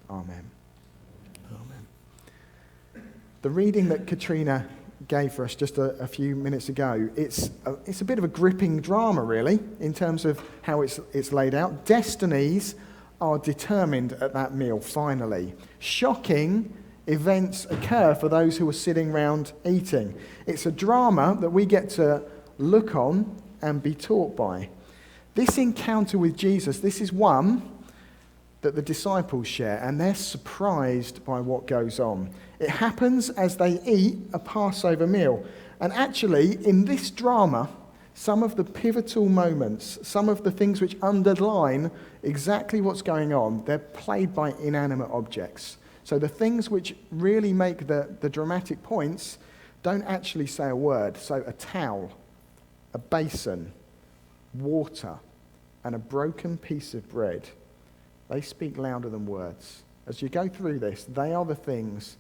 Amen. Amen. The reading that Katrina gave for us just a few minutes ago, it's a bit of a gripping drama, really, in terms of how it's laid out. Destinies are determined at that meal, finally. Shocking events occur for those who are sitting round eating. It's a drama that we get to look on and be taught by. This encounter with Jesus, this is one that the disciples share, and they're surprised by what goes on. It happens as they eat a Passover meal. And actually, in this drama, some of the pivotal moments, some of the things which underline exactly what's going on, they're played by inanimate objects. So the things which really make the dramatic points don't actually say a word. So a towel, a basin, water, and a broken piece of bread, they speak louder than words. As you go through this, they are the things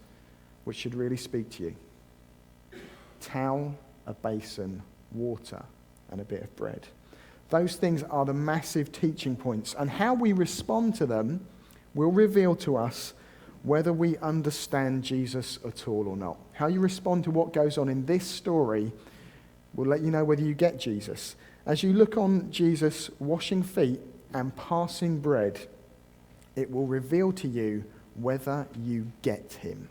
which should really speak to you. Towel, a basin, water, and a bit of bread. Those things are the massive teaching points, and how we respond to them will reveal to us whether we understand Jesus at all or not. How you respond to what goes on in this story will let you know whether you get Jesus. As you look on Jesus washing feet and passing bread, it will reveal to you whether you get him.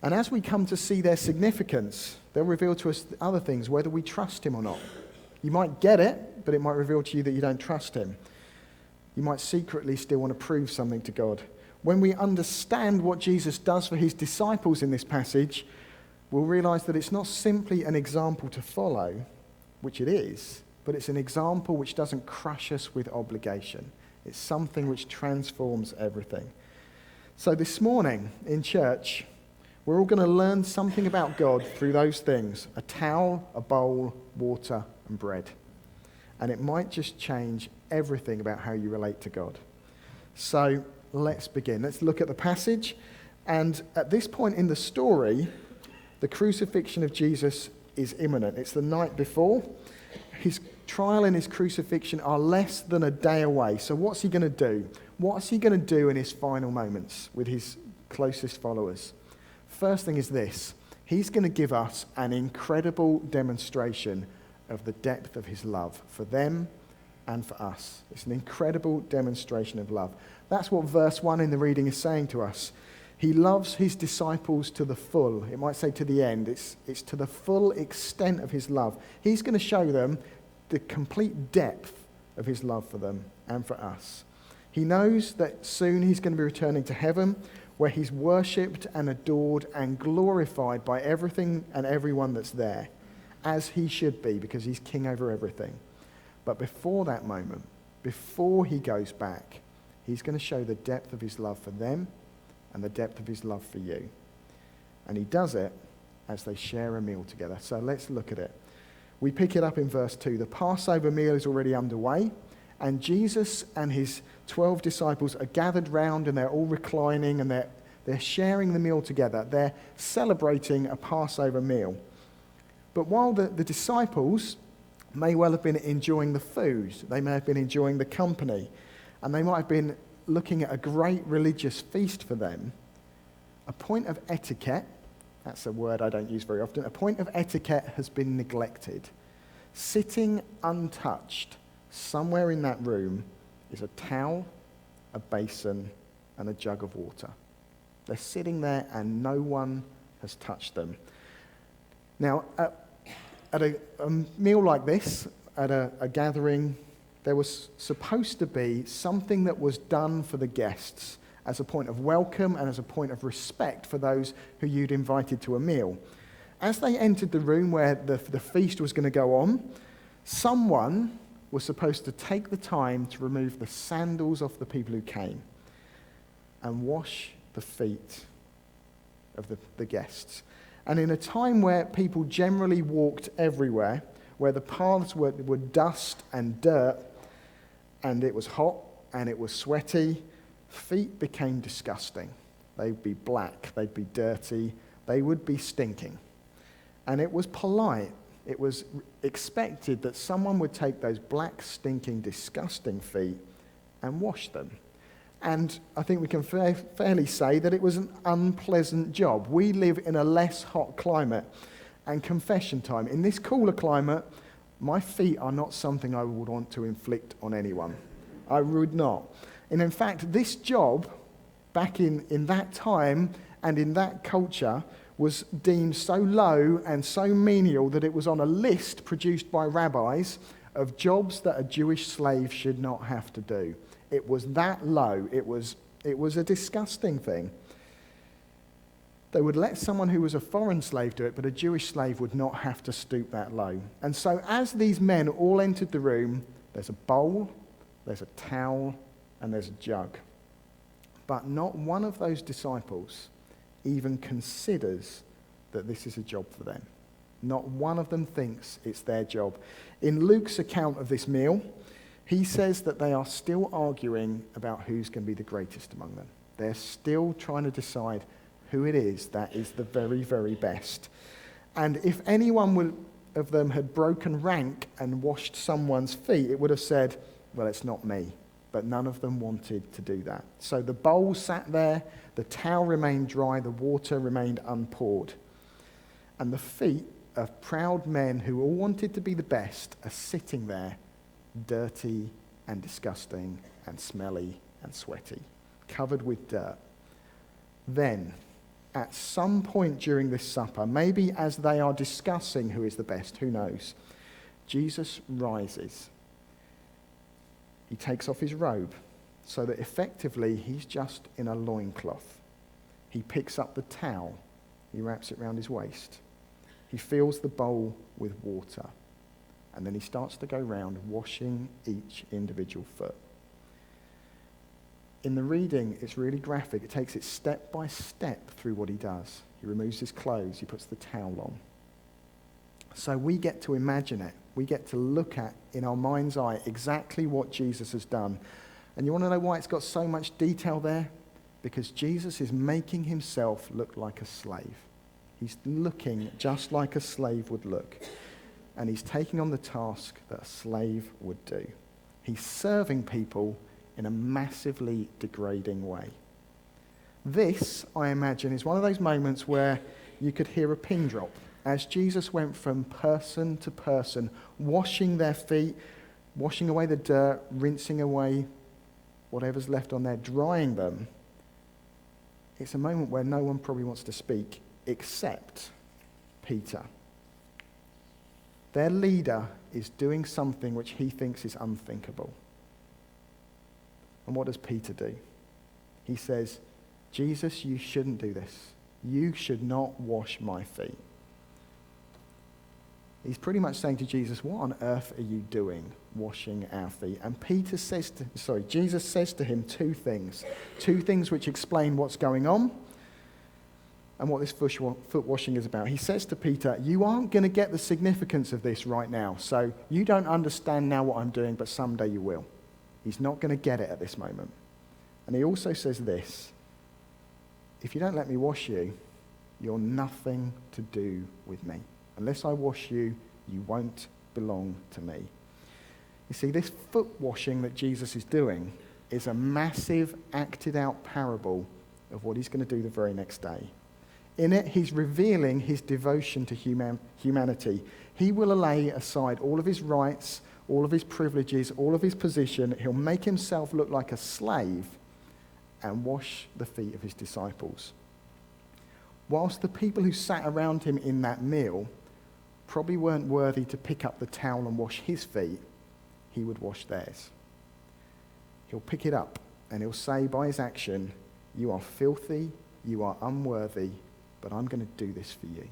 And as we come to see their significance, they'll reveal to us other things, whether we trust him or not. You might get it, but it might reveal to you that you don't trust him. You might secretly still want to prove something to God. When we understand what Jesus does for his disciples in this passage, we'll realize that it's not simply an example to follow, which it is, but it's an example which doesn't crush us with obligation. It's something which transforms everything. So this morning in church, we're all going to learn something about God through those things: a towel, a bowl, water, and bread. And it might just change everything about how you relate to God. So let's begin. Let's look at the passage. And at this point in the story, the crucifixion of Jesus is imminent. It's the night before. His trial and his crucifixion are less than a day away. So what's he going to do? What's he going to do in his final moments with his closest followers? First thing is this: he's going to give us an incredible demonstration of the depth of his love for them and for us. It's an incredible demonstration of love. That's what verse 1 in the reading is saying to us. He loves his disciples to the full. It might say to the end. It's to the full extent of his love. He's going to show them the complete depth of his love for them and for us. He knows that soon he's going to be returning to heaven, where he's worshipped and adored and glorified by everything and everyone that's there, as he should be, because he's king over everything. But before that moment, before he goes back, he's going to show the depth of his love for them and the depth of his love for you. And he does it as they share a meal together. So let's look at it. We pick it up in verse 2. The Passover meal is already underway, and Jesus and his 12 disciples are gathered round, and they're all reclining, and they're sharing the meal together. They're celebrating a Passover meal. But while the disciples may well have been enjoying the food, they may have been enjoying the company, and they might have been looking at a great religious feast for them, a point of etiquette, that's a word I don't use very often, a point of etiquette has been neglected. Sitting untouched somewhere in that room is a towel, a basin, and a jug of water. They're sitting there and no one has touched them. Now, at a meal like this, at a gathering, there was supposed to be something that was done for the guests as a point of welcome and as a point of respect for those who you'd invited to a meal. As they entered the room where the feast was going to go on, someone was supposed to take the time to remove the sandals off the people who came and wash the feet of the guests. And in a time where people generally walked everywhere, where the paths were dust and dirt, and it was hot and it was sweaty, feet became disgusting. They'd be black, they'd be dirty, they would be stinking. And it was polite, it was expected that someone would take those black, stinking, disgusting feet and wash them. And I think we can fairly say that it was an unpleasant job. We live in a less hot climate. And confession time. In this cooler climate, my feet are not something I would want to inflict on anyone. I would not. And in fact, this job, back in that time and in that culture, was deemed so low and so menial that it was on a list produced by rabbis of jobs that a Jewish slave should not have to do. It was that low. It was a disgusting thing. They would let someone who was a foreign slave do it, but a Jewish slave would not have to stoop that low. And so as these men all entered the room, there's a bowl, there's a towel, and there's a jug. But not one of those disciples even considers that this is a job for them. Not one of them thinks it's their job. In Luke's account of this meal, he says that they are still arguing about who's going to be the greatest among them. They're still trying to decide who it is that is the very, very best. And if anyone of them had broken rank and washed someone's feet, it would have said, well, it's not me. But none of them wanted to do that. So the bowl sat there, the towel remained dry, the water remained unpoured. And the feet of proud men who all wanted to be the best are sitting there, dirty and disgusting and smelly and sweaty, covered with dirt. Then, at some point during this supper, maybe as they are discussing who is the best, who knows, Jesus rises. He takes off his robe so that effectively he's just in a loincloth. He picks up the towel. He wraps it around his waist. He fills the bowl with water. And then he starts to go round washing each individual foot. In the reading, it's really graphic. It takes it step by step through what he does. He removes his clothes. He puts the towel on. So we get to imagine it. We get to look at, in our mind's eye, exactly what Jesus has done. And you want to know why it's got so much detail there? Because Jesus is making himself look like a slave. He's looking just like a slave would look. And he's taking on the task that a slave would do. He's serving people in a massively degrading way. This, I imagine, is one of those moments where you could hear a pin drop as Jesus went from person to person, washing their feet, washing away the dirt, rinsing away whatever's left on there, drying them. It's a moment where no one probably wants to speak except Peter. Their leader is doing something which he thinks is unthinkable. And what does Peter do? He says, Jesus, you shouldn't do this. You should not wash my feet. He's pretty much saying to Jesus, what on earth are you doing washing our feet? And Jesus says to him two things which explain what's going on and what this foot washing is about. He says to Peter, you aren't going to get the significance of this right now, so you don't understand now what I'm doing, but someday you will. He's not going to get it at this moment. And he also says this, if you don't let me wash you, you're nothing to do with me. Unless I wash you, you won't belong to me. You see, this foot washing that Jesus is doing is a massive, acted-out parable of what he's going to do the very next day. In it, he's revealing his devotion to humanity. He will lay aside all of his rights, all of his privileges, all of his position. He'll make himself look like a slave and wash the feet of his disciples. Whilst the people who sat around him in that meal probably weren't worthy to pick up the towel and wash his feet, he would wash theirs. He'll pick it up and he'll say by his action, you are filthy, you are unworthy, but I'm going to do this for you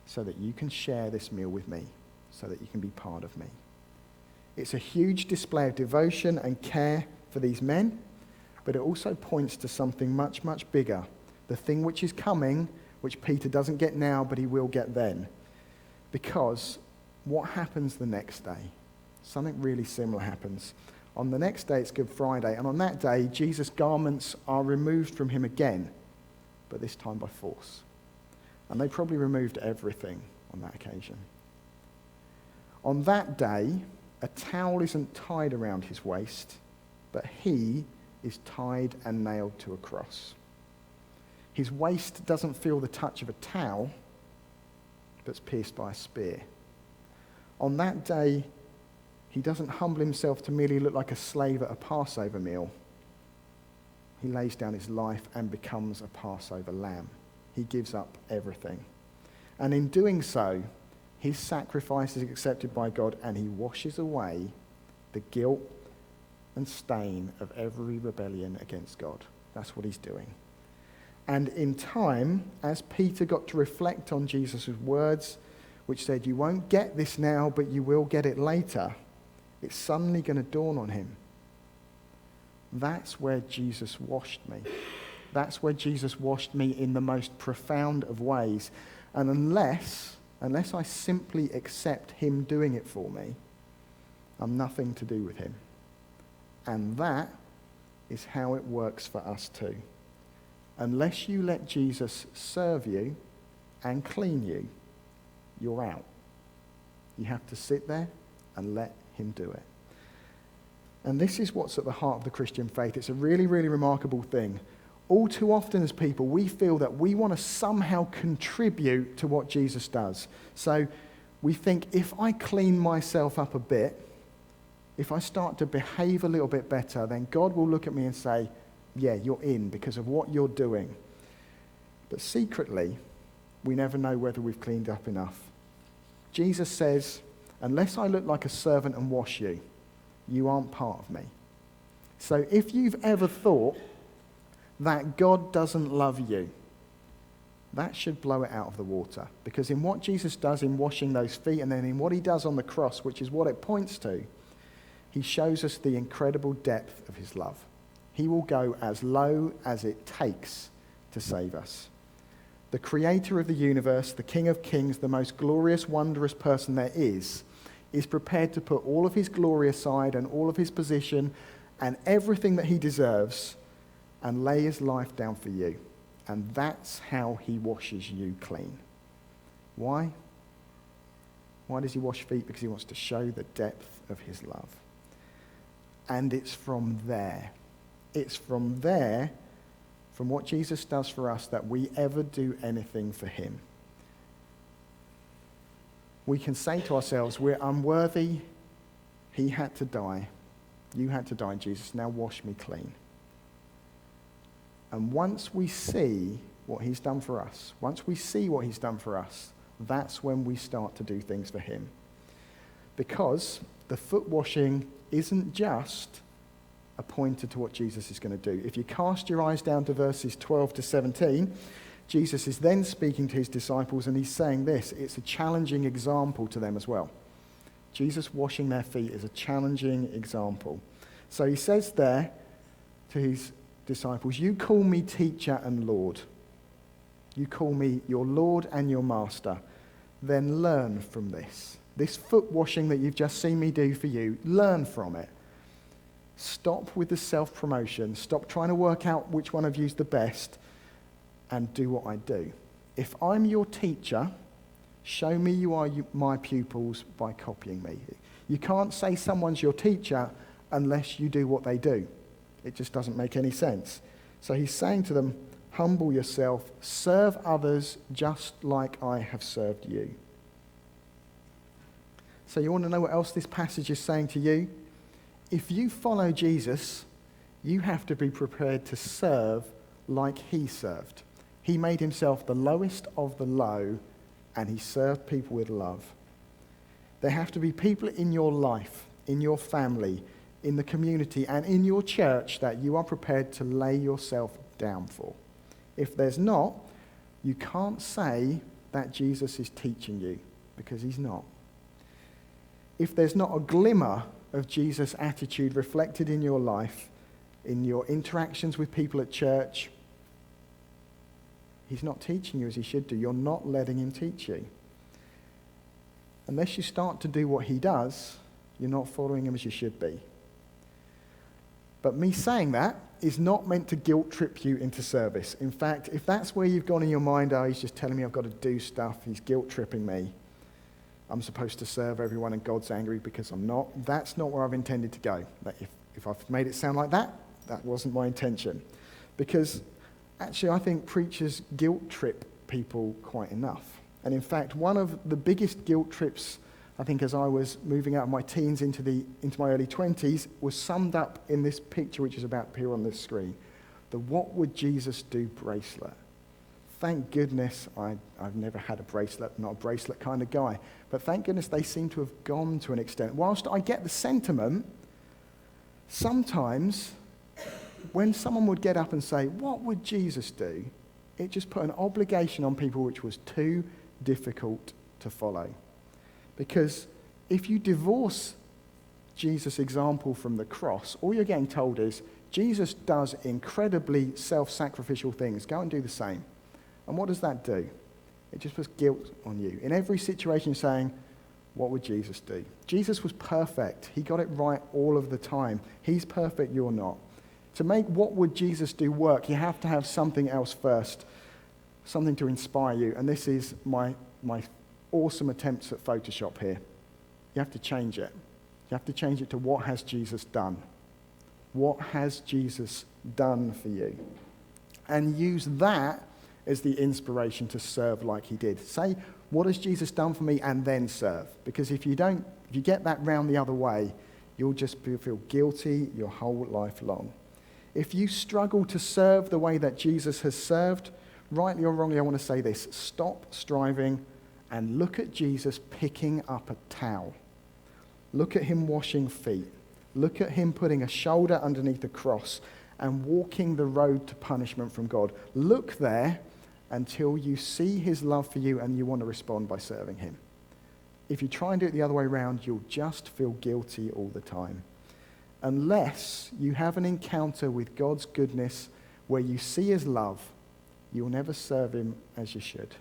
so that you can share this meal with me, so that you can be part of me. It's a huge display of devotion and care for these men, but it also points to something much, much bigger, the thing which is coming, which Peter doesn't get now, but he will get then. Because what happens the next day? Something really similar happens. On the next day, it's Good Friday, and on that day, Jesus' garments are removed from him again, but this time by force. And they probably removed everything on that occasion. On that day, a towel isn't tied around his waist, but he is tied and nailed to a cross. His waist doesn't feel the touch of a towel, but it's pierced by a spear. On that day, he doesn't humble himself to merely look like a slave at a Passover meal. He lays down his life and becomes a Passover lamb. He gives up everything. And in doing so, his sacrifice is accepted by God, and he washes away the guilt and stain of every rebellion against God. That's what he's doing. And in time, as Peter got to reflect on Jesus' words, which said, "You won't get this now, but you will get it later," it's suddenly going to dawn on him. That's where Jesus washed me. That's where Jesus washed me in the most profound of ways. And unless I simply accept him doing it for me, I'm nothing to do with him. And that is how it works for us too. Unless you let Jesus serve you and clean you, you're out. You have to sit there and let him do it. And this is what's at the heart of the Christian faith. It's a really, really remarkable thing. All too often as people, we feel that we want to somehow contribute to what Jesus does. So we think, if I clean myself up a bit, if I start to behave a little bit better, then God will look at me and say, "Yeah, you're in because of what you're doing." But secretly, we never know whether we've cleaned up enough. Jesus says, "Unless I look like a servant and wash you, you aren't part of me." So if you've ever thought that God doesn't love you, that should blow it out of the water. Because in what Jesus does in washing those feet, and then in what he does on the cross, which is what it points to, he shows us the incredible depth of his love. He will go as low as it takes to save us. The creator of the universe, the King of Kings, the most glorious, wondrous person there is prepared to put all of his glory aside and all of his position and everything that he deserves and lay his life down for you. And that's how he washes you clean. Why? Why does he wash feet? Because he wants to show the depth of his love. And it's from there, from what Jesus does for us, that we ever do anything for him. We can say to ourselves, we're unworthy, he had to die, you had to die, Jesus, now wash me clean. And once we see what he's done for us, that's when we start to do things for him. Because the foot washing isn't just a pointer to what Jesus is going to do. If you cast your eyes down to verses 12 to 17, Jesus is then speaking to his disciples, and he's saying this. It's a challenging example to them as well. Jesus washing their feet is a challenging example. So he says there to his disciples, "You call me teacher and Lord. You call me your Lord and your master. Then learn from this. This foot washing that you've just seen me do for you, learn from it. Stop with the self-promotion. Stop trying to work out which one of you's the best, and do what I do. If I'm your teacher, show me you are my pupils by copying me." You can't say someone's your teacher unless you do what they do. It just doesn't make any sense. So he's saying to them, humble yourself, serve others just like I have served you. So you want to know what else this passage is saying to you? If you follow Jesus, you have to be prepared to serve like he served. He made himself the lowest of the low, and he served people with love. There have to be people in your life, in your family, in the community, and in your church that you are prepared to lay yourself down for. If there's not, you can't say that Jesus is teaching you, because he's not. If there's not a glimmer of Jesus' attitude reflected in your life, in your interactions with people at church, he's not teaching you as he should do. You're not letting him teach you. Unless you start to do what he does, you're not following him as you should be. But me saying that is not meant to guilt trip you into service. In fact, if that's where you've gone in your mind, oh, he's just telling me I've got to do stuff, he's guilt tripping me, I'm supposed to serve everyone and God's angry because I'm not, that's not where I've intended to go. If I've made it sound like that, That wasn't my intention. Because actually I think preachers guilt trip people quite enough. And in fact, one of the biggest guilt trips, I think, as I was moving out of my teens into my early 20s, was summed up in this picture which is about to appear on this screen. The "What Would Jesus Do" bracelet. Thank goodness I've never had a bracelet, not a bracelet kind of guy. But thank goodness they seem to have gone to an extent. Whilst I get the sentiment, sometimes when someone would get up and say, "What would Jesus do?" it just put an obligation on people which was too difficult to follow. Because if you divorce Jesus' example from the cross, all you're getting told is, Jesus does incredibly self-sacrificial things. Go and do the same. And what does that do? It just puts guilt on you. In every situation, saying, what would Jesus do? Jesus was perfect. He got it right all of the time. He's perfect, you're not. To make "what would Jesus do" work, you have to have something else first, something to inspire you. And this is my awesome attempts at Photoshop here. You have to change it. You have to change it to "what has Jesus done?" What has Jesus done for you? And use that as the inspiration to serve like he did. Say, what has Jesus done for me, and then serve. Because if you get that round the other way, you'll just feel guilty your whole life long. If you struggle to serve the way that Jesus has served, rightly or wrongly, I want to say this: stop striving and look at Jesus picking up a towel. Look at him washing feet. Look at him putting a shoulder underneath a cross and walking the road to punishment from God. Look there until you see his love for you and you want to respond by serving him. If you try and do it the other way around, you'll just feel guilty all the time. Unless you have an encounter with God's goodness where you see his love, you'll never serve him as you should.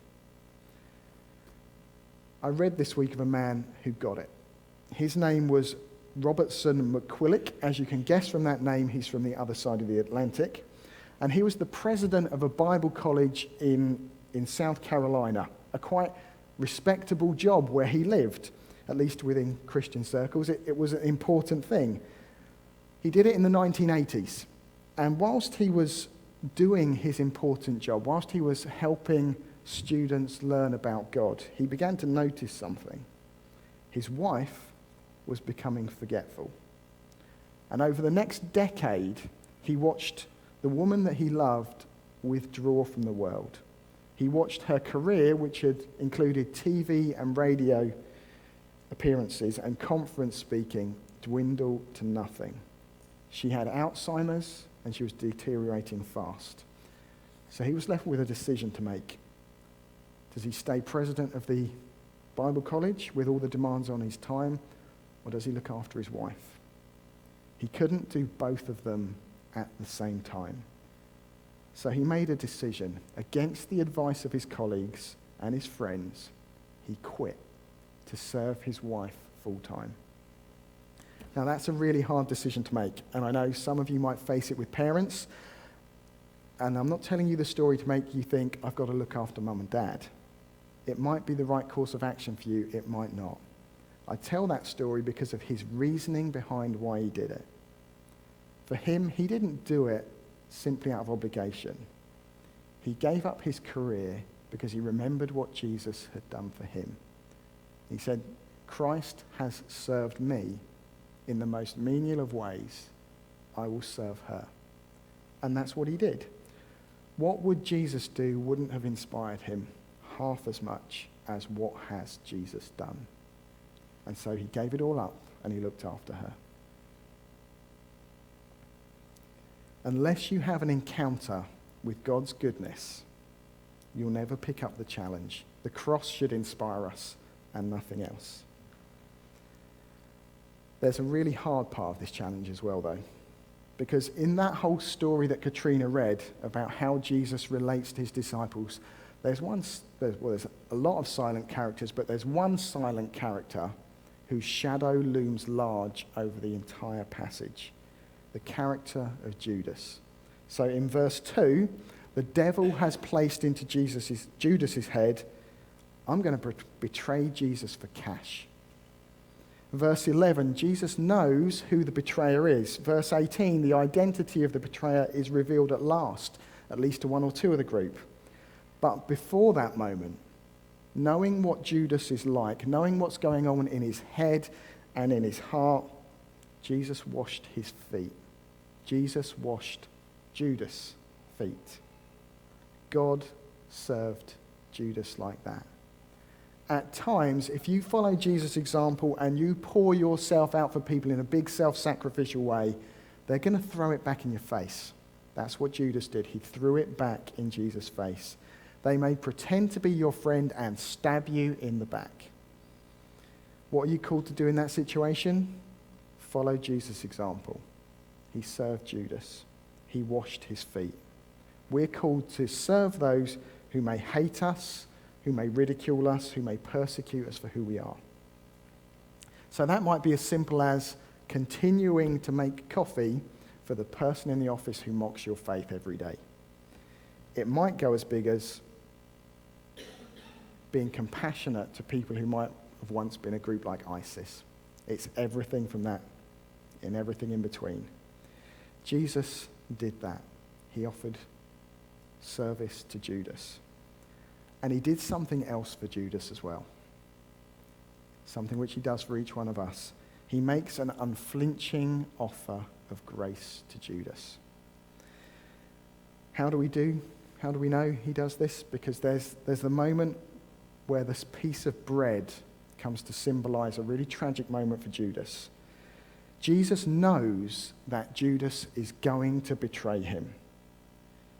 I read this week of a man who got it. His name was Robertson McQuillick. As you can guess from that name, he's from the other side of the Atlantic. And he was the president of a Bible college in South Carolina, a quite respectable job where he lived, at least within Christian circles. It was an important thing. He did it in the 1980s. And whilst he was doing his important job, whilst he was helping students learn about God, he began to notice something. His wife was becoming forgetful. And over the next decade, he watched the woman that he loved withdraw from the world. He watched her career, which had included TV and radio appearances and conference speaking, dwindle to nothing. She had Alzheimer's and she was deteriorating fast. So he was left with a decision to make. Does he stay president of the Bible college with all the demands on his time, or does he look after his wife? He couldn't do both of them at the same time. So he made a decision. Against the advice of his colleagues and his friends, he quit to serve his wife full time. Now that's a really hard decision to make, and I know some of you might face it with parents, and I'm not telling you the story to make you think, I've got to look after mum and dad. It might be the right course of action for you, it might not. I tell that story because of his reasoning behind why he did it. For him, he didn't do it simply out of obligation. He gave up his career because he remembered what Jesus had done for him. He said, Christ has served me in the most menial of ways. I will serve her. And that's what he did. What would Jesus do wouldn't have inspired him half as much as what has Jesus done. And so he gave it all up and he looked after her. Unless you have an encounter with God's goodness, you'll never pick up the challenge. The cross should inspire us and nothing else. There's a really hard part of this challenge as well, though. Because in that whole story that Katrina read about how Jesus relates to his disciples, there's a lot of silent characters, but there's one silent character whose shadow looms large over the entire passage. The character of Judas. So in verse 2, the devil has placed into Judas's head, I'm going to betray Jesus for cash. Verse 11, Jesus knows who the betrayer is. Verse 18, the identity of the betrayer is revealed at last, at least to one or two of the group. But before that moment, knowing what Judas is like, knowing what's going on in his head and in his heart, Jesus washed his feet. Jesus washed Judas' feet. God served Judas like that. At times, if you follow Jesus' example and you pour yourself out for people in a big self-sacrificial way, they're going to throw it back in your face. That's what Judas did. He threw it back in Jesus' face. They may pretend to be your friend and stab you in the back. What are you called to do in that situation? Follow Jesus' example. He served Judas. He washed his feet. We're called to serve those who may hate us, who may ridicule us, who may persecute us for who we are. So that might be as simple as continuing to make coffee for the person in the office who mocks your faith every day. It might go as big as being compassionate to people who might have once been a group like ISIS. It's everything from that and everything in between. Jesus did that. He offered service to Judas. And he did something else for Judas as well. Something which he does for each one of us. He makes an unflinching offer of grace to Judas. How do we know he does this? Because there's the moment where this piece of bread comes to symbolize a really tragic moment for Judas. Jesus knows that Judas is going to betray him.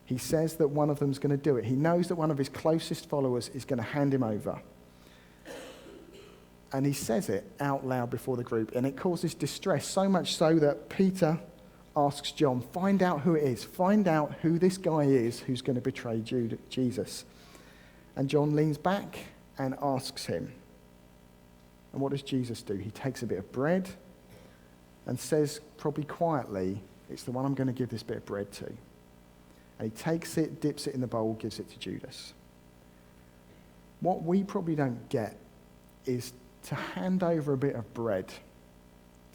He says that one of them's going to do it. He knows that one of his closest followers is going to hand him over. And he says it out loud before the group, and it causes distress, so much so that Peter asks John, find out who it is. Find out who this guy is who's going to betray Jesus. And John leans back and asks him. And what does Jesus do? He takes a bit of bread and says, probably quietly, it's the one I'm going to give this bit of bread to. And he takes it, dips it in the bowl, gives it to Judas. What we probably don't get is to hand over a bit of bread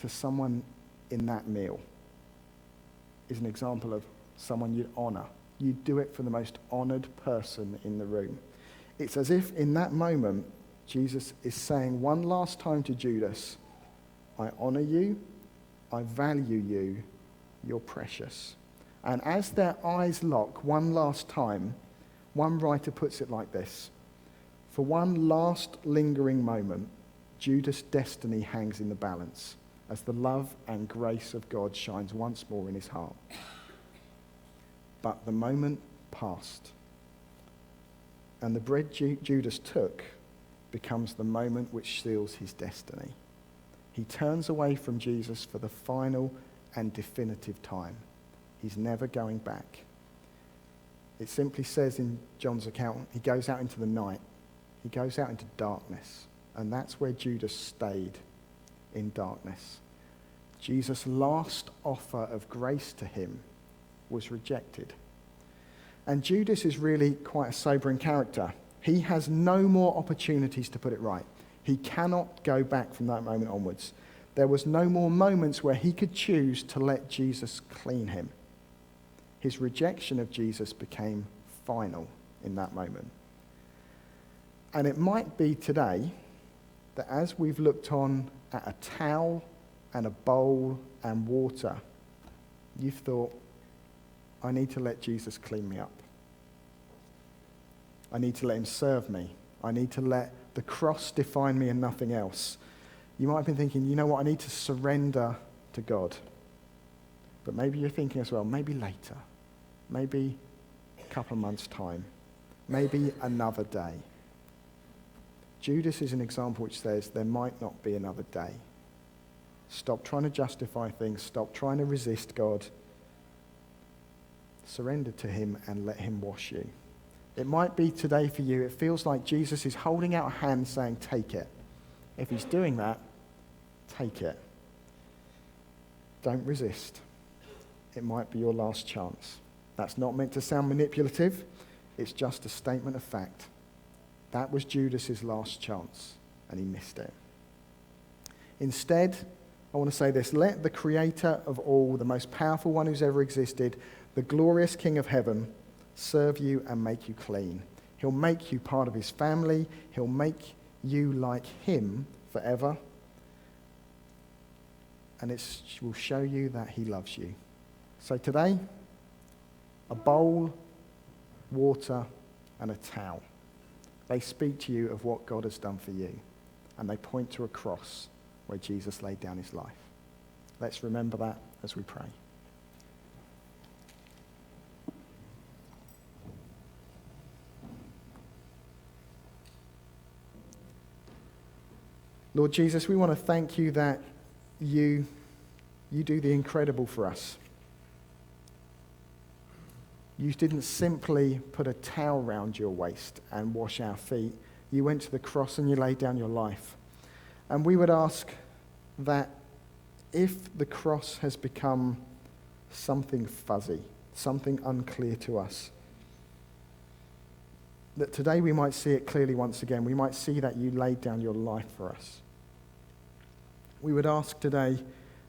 to someone in that meal is an example of someone you'd honor. You'd do it for the most honored person in the room. It's as if in that moment, Jesus is saying one last time to Judas, I honor you, I value you, you're precious. And as their eyes lock one last time, one writer puts it like this. For one last lingering moment, Judas' destiny hangs in the balance as the love and grace of God shines once more in his heart. But the moment passed, and the bread Judas took becomes the moment which seals his destiny. He turns away from Jesus for the final and definitive time. He's never going back. It simply says in John's account, he goes out into the night. He goes out into darkness. And that's where Judas stayed, in darkness. Jesus' last offer of grace to him was rejected. And Judas is really quite a sobering character. He has no more opportunities to put it right. He cannot go back from that moment onwards. There was no more moments where he could choose to let Jesus clean him. His rejection of Jesus became final in that moment. And it might be today that as we've looked on at a towel and a bowl and water, you've thought, I need to let Jesus clean me up. I need to let him serve me. I need to let the cross define me and nothing else. You might have been thinking, you know what, I need to surrender to God. But maybe you're thinking as well, maybe later. Maybe a couple of months' time. Maybe another day. Judas is an example which says there might not be another day. Stop trying to justify things. Stop trying to resist God. Surrender to him and let him wash you. It might be today for you, it feels like Jesus is holding out a hand saying, take it. If he's doing that, take it. Don't resist. It might be your last chance. That's not meant to sound manipulative. It's just a statement of fact. That was Judas's last chance, and he missed it. Instead, I want to say this: let the Creator of all, the most powerful one who's ever existed, the glorious King of heaven, serve you and make you clean. He'll make you part of his family. He'll make you like him forever. And it will show you that he loves you. So today, a bowl, water, and a towel. They speak to you of what God has done for you. And they point to a cross where Jesus laid down his life. Let's remember that as we pray. Lord Jesus, we want to thank you that you do the incredible for us. You didn't simply put a towel round your waist and wash our feet. You went to the cross and you laid down your life. And we would ask that if the cross has become something fuzzy, something unclear to us, that today we might see it clearly once again. We might see that you laid down your life for us. We would ask today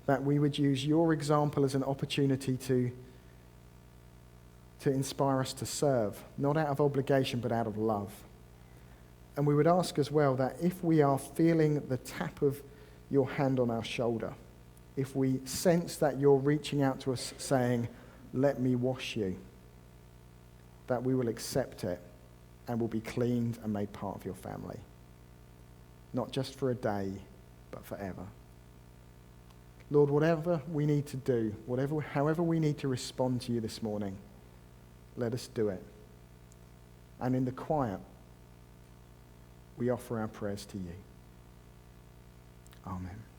that we would use your example as an opportunity to inspire us to serve, not out of obligation, but out of love. And we would ask as well that if we are feeling the tap of your hand on our shoulder, if we sense that you're reaching out to us saying, let me wash you, that we will accept it and will be cleaned and made part of your family. Not just for a day, but forever. Lord, whatever we need to do, however we need to respond to you this morning, let us do it. And in the quiet, we offer our prayers to you. Amen.